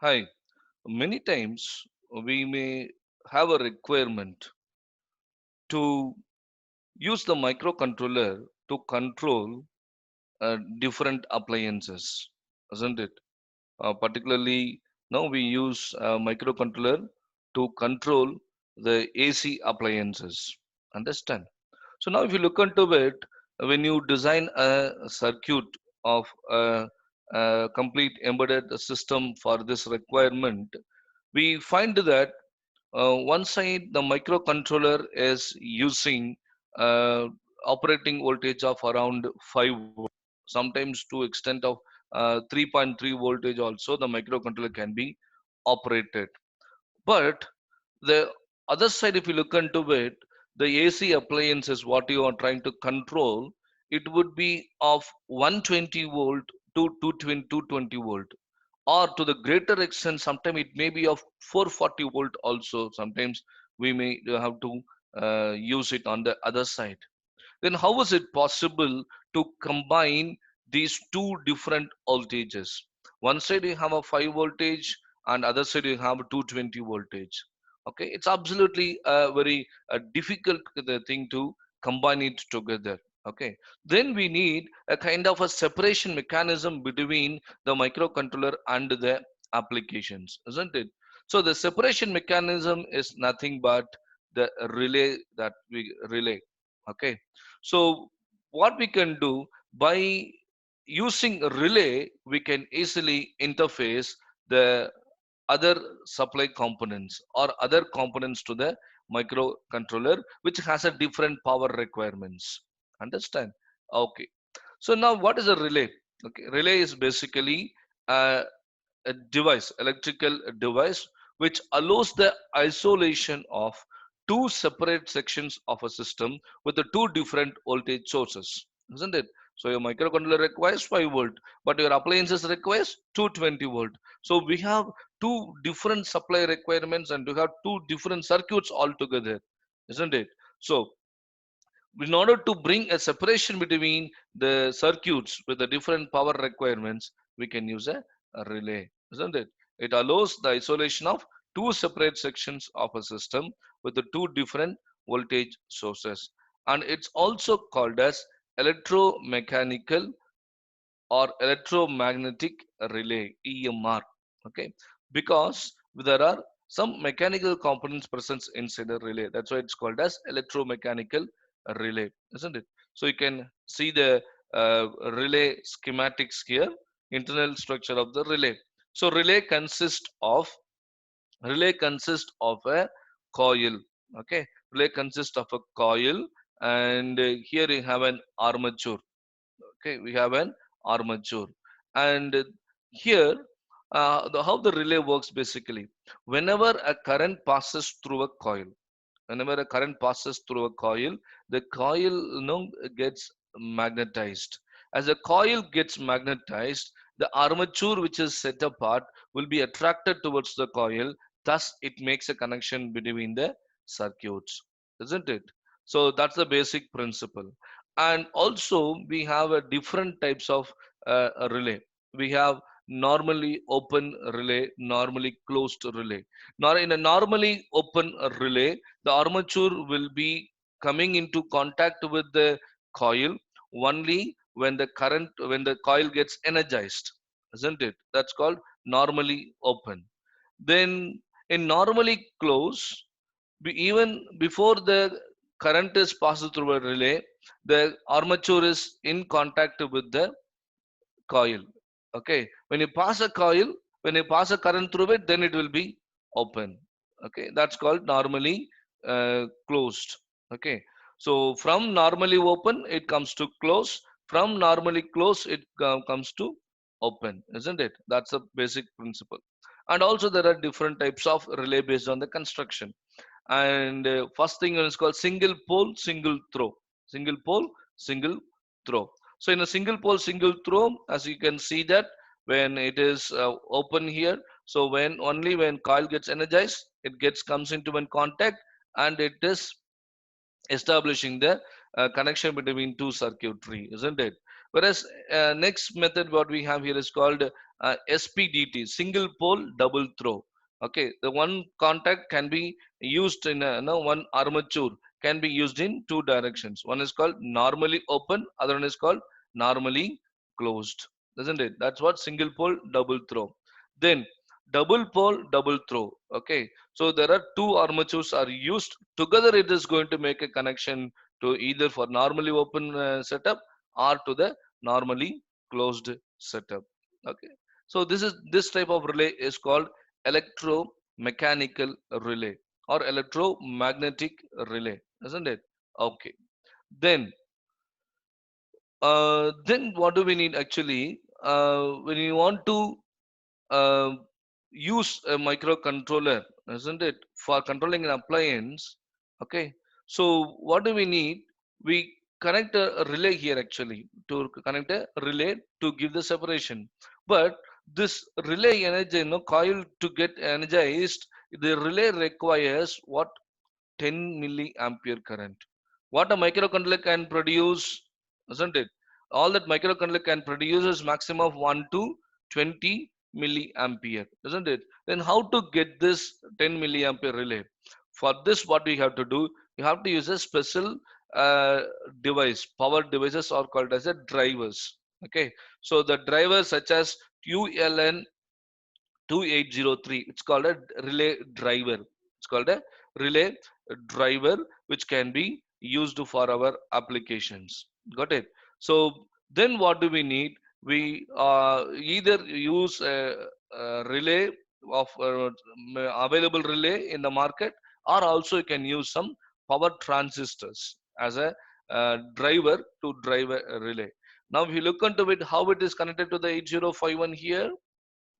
Hi, many times we may have a requirement to use the microcontroller to control different appliances, isn't it? Particularly now we use a microcontroller to control the AC appliances. Understand? So now if you look into it, when you design a circuit of a complete embedded system for this requirement, we find that one side the microcontroller is using uh, operating voltage of around 5 volt, sometimes to extent of 3.3 voltage also the microcontroller can be operated. But the other side, if you look into it, the AC appliances, what you are trying to control, it would be of 120 volt to 220 volt, or to the greater extent, sometimes it may be of 440 volt also. Sometimes we may have to use it on the other side. Then how is it possible to combine these two different voltages? One side you have a 5 voltage and other side you have 220 voltage. Okay, it's absolutely a very difficult thing to combine it together. Okay, then we need a kind of a separation mechanism between the microcontroller and the applications, isn't it? So the separation mechanism is nothing but the relay that we relay. Okay, so what we can do by using a relay, we can easily interface the other supply components or other components to the microcontroller, which has a different power requirements. Understand? Okay. So now what is a relay? Okay, relay is basically a device, electrical device, which allows the isolation of two separate sections of a system with the two different voltage sources, isn't it? So your microcontroller requires 5 volt, but your appliances requires 220 volt. So we have two different supply requirements and we have two different circuits altogether, isn't it? So in order to bring a separation between the circuits with the different power requirements, we can use a relay, isn't it? It allows the isolation of two separate sections of a system with the two different voltage sources. And it's also called as electromechanical or electromagnetic relay, EMR. Okay, because there are some mechanical components present inside the relay. That's why it's called as electromechanical relay, isn't it? So you can see the relay schematics here, internal structure of the relay. So relay consists of a coil. Okay, relay consists of a coil, and here you have an armature. Okay, we have an armature, and here how the relay works basically. Whenever a current passes through a coil, whenever a current passes through a coil, the coil gets magnetized. As a coil gets magnetized, the armature which is set apart will be attracted towards the coil. Thus it makes a connection between the circuits, isn't it? So that's the basic principle. And also we have a different types of a relay. We have normally open relay, normally closed relay. Now in a normally open relay, the armature will be coming into contact with the coil only when the coil gets energized, isn't it? That's called normally open. Then in normally closed, even before the current is passed through a relay, the armature is in contact with the coil. Okay, when you pass a current through it, then it will be open. Okay, that's called normally closed. Okay, so from normally open it comes to close, from normally close it comes to open, isn't it? That's a basic principle. And also there are different types of relay based on the construction. And first thing is called single pole single throw. Single pole single throw. So in a single pole single throw, as you can see that when it is open here, so when coil gets energized, it gets comes into one contact, and it is establishing the connection between two circuitry, isn't it? Whereas next method what we have here is called SPDT, single pole double throw. Okay, the one contact can be used in no, one armature can be used in two directions. One is called normally open, other one is called normally closed, isn't it? That's what single pole double throw. Then double pole double throw. Okay, so there are two armatures are used together. It is going to make a connection to either for normally open setup or to the normally closed setup. Okay, so this type of relay is called electromechanical relay or electromagnetic relay, isn't it? Okay, then then what do we need actually when you want to uh, use a microcontroller, isn't it, for controlling an appliance? Okay, so what do we need? We connect a relay here actually to connect a relay to give the separation. But this relay energy, coil to get energized, the relay requires what? 10 milliampere current. What a microcontroller can produce, isn't it? All that microcontroller can produce is maximum of 1 to 20 milliampere, isn't it? Then how to get this 10 milliampere relay? For this, what we have to do, you have to use a special uh, device. Power devices are called as a drivers. Okay, so the drivers such as ULN 2803, it's called a relay driver. It's called a relay driver, which can be used for our applications. Got it? So then what do we need? We either use a relay of available relay in the market, or also you can use some power transistors as a driver to drive a relay. Now if you look into it, how it is connected to the 8051 here.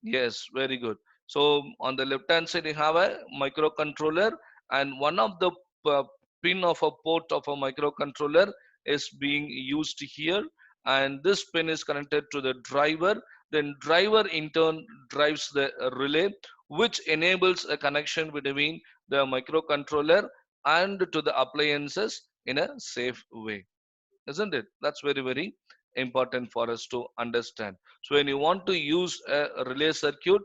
Yes, very good. So on the left hand side, you have a microcontroller, and one of the uh, pin of a port of a microcontroller is being used here, and this pin is connected to the driver. Then driver in turn drives the relay, which enables a connection between the microcontroller and to the appliances in a safe way, isn't it? That's very, very important for us to understand. So when you want to use a relay circuit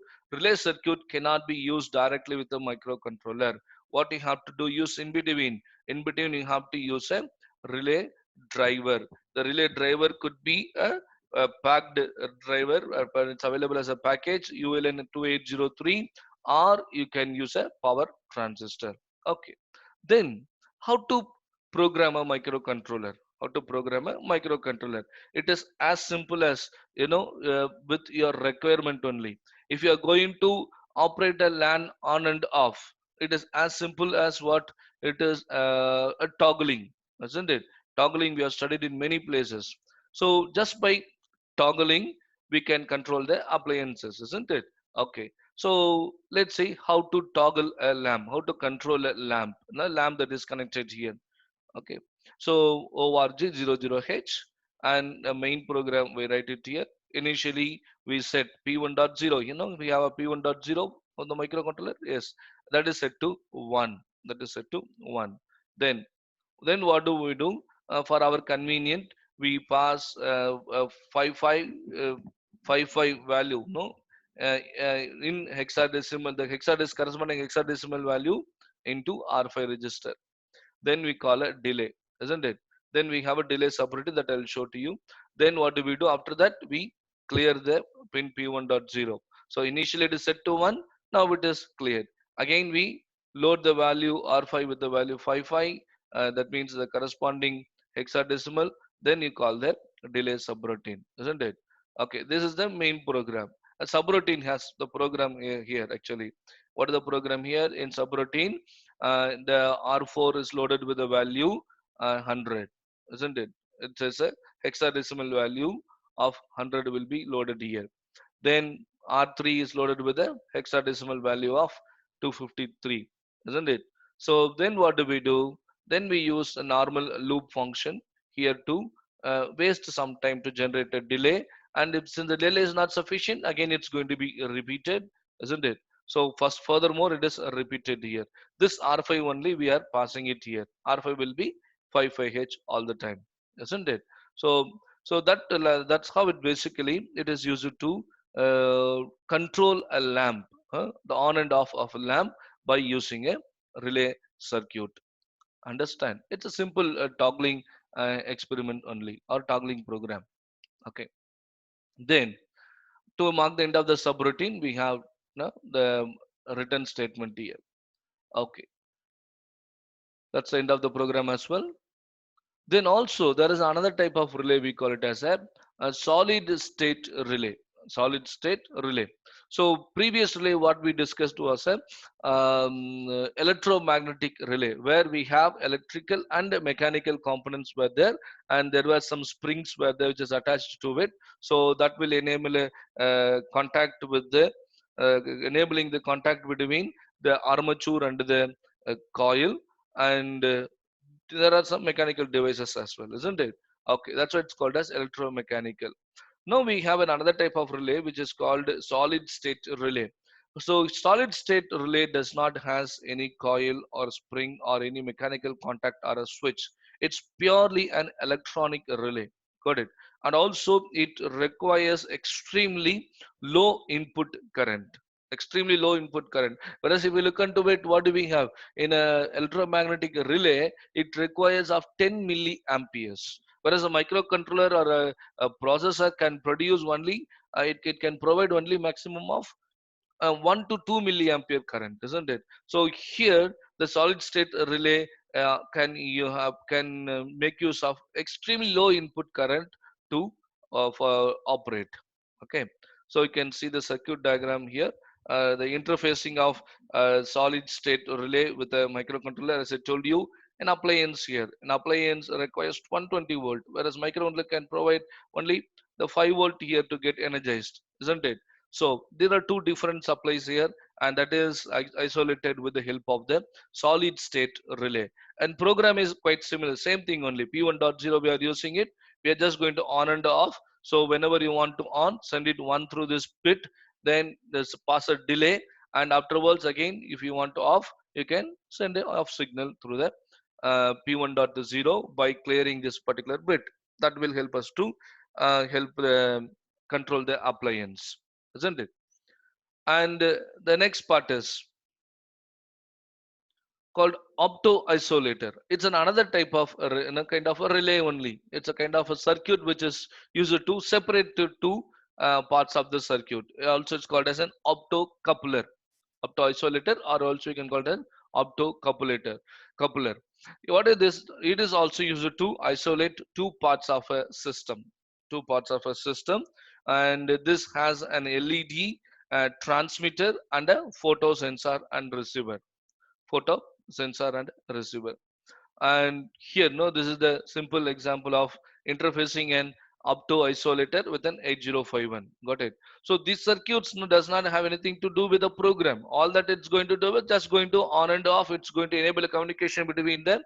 cannot be used directly with a microcontroller. What you have to do, use in between you have to use a relay driver. The relay driver could be a packed driver, but it's available as a package ULN 2803, or you can use a power transistor. Okay, then how to program a microcontroller? How to program a microcontroller? It is as simple as, with your requirement only. If you are going to operate a LAN on and off, it is as simple as what? It is a toggling, isn't it? Toggling we have studied in many places. So just by toggling we can control the appliances, isn't it? Okay, so let's see how to toggle a lamp, how to control a lamp, a lamp that is connected here. Okay, so org00h, and the main program we write it here. Initially we set p1.0, we have a p1.0 on the microcontroller. Yes, that is set to 1. That is set to 1. Then what do we do? For our convenient, we pass 55 uh, 55 value, no, in hexadecimal, the corresponding hexadecimal value into R5 register. Then we call a delay, isn't it? Then we have a delay subroutine that I'll show to you. Then what do we do? After that, we clear the pin p1.0. So initially it is set to 1, now it is cleared. Again we load the value R5 with the value 55, that means the corresponding hexadecimal. Then you call the delay subroutine, isn't it? Okay, this is the main program. A subroutine has the program here actually. What is the program here in subroutine? The R4 is loaded with a value 100, isn't it? It says a hexadecimal value of 100 will be loaded here. Then R3 is loaded with a hexadecimal value of 253, isn't it? So then what do we do? Then we use a normal loop function here to waste some time to generate a delay. And if since the delay is not sufficient, again it's going to be repeated, isn't it? So first, furthermore, it is repeated here. This R5 only we are passing it here. R5 will be 55H all the time, isn't it? So that's how it basically it is used to control a lamp, the on and off of a lamp by using a relay circuit. Understand? It's a simple toggling experiment only, or toggling program. Okay. Then to mark the end of the subroutine, we have the written statement here. Okay, that's the end of the program as well. Then also there is another type of relay, we call it as a solid state relay. Solid state relay. So previous relay what we discussed was a electromagnetic relay, where we have electrical and mechanical components were there, and there were some springs were there which is attached to it. So that will enable a contact with the enabling the contact between the armature and the coil, and there are some mechanical devices as well, isn't it? Okay, that's why it's called as electromechanical. Now we have another type of relay which is called solid state relay. So solid state relay does not has any coil or spring or any mechanical contact or a switch. It's purely an electronic relay. Got it? And also it requires extremely low input current. Extremely low input current. Whereas if we look into it, what do we have? In a electromagnetic relay, it requires of 10 milliamperes. Whereas a microcontroller or a processor can produce only, it can provide only maximum of 1 to 2 milliampere current, isn't it? So here the solid state relay can make use of extremely low input current to for operate. Okay, so you can see the circuit diagram here. The interfacing of solid state relay with a microcontroller, as I told you. An appliance here, an appliance requires 120 volt, whereas microcontroller can provide only the 5 volt here to get energized, isn't it? So there are two different supplies here, and that is isolated with the help of the solid state relay. And program is quite similar, same thing only. P1.0 we are using it. We are just going to on and off. So whenever you want to on, send it one through this bit. Then there's pass a delay, and afterwards again, if you want to off, you can send an off signal through the P1.0 by clearing this particular bit. That will help us to help control the appliance, isn't it? And the next part is called opto isolator. It's another type of kind of a relay only. It's a kind of a circuit which is used to separate the two parts of the circuit. Also, it's called as an opto coupler, opto isolator, or also you can call it an opto coupler. What is this? It is also used to isolate two parts of a system, two parts of a system, and this has an LED transmitter and a photo sensor and receiver. Photo sensor and receiver. And here, no, this is the simple example of interfacing an opto isolator with an 8051. Got it? So these circuits does not have anything to do with the program. All that it's going to do is just going to on and off. It's going to enable a communication between the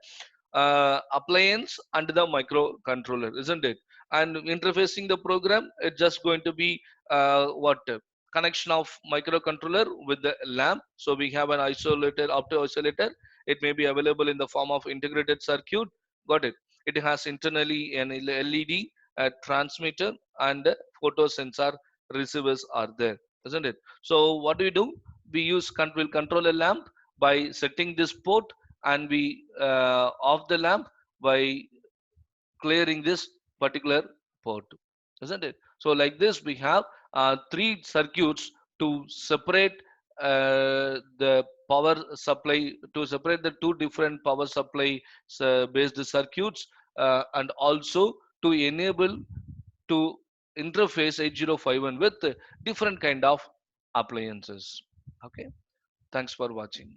appliance and the microcontroller, isn't it? And interfacing the program, it's just going to be what connection of microcontroller with the lamp. So we have an isolator, opto isolator. It may be available in the form of integrated circuit. Got it? It has internally an LED transmitter, and photo sensor receivers are there, isn't it? So what do we do? We will control a lamp by setting this port, and we off the lamp by clearing this particular port, isn't it? So like this we have three circuits to separate the power supply, to separate the two different power supply based circuits, and also to enable to interface 8051 with different kind of appliances. Okay, thanks for watching.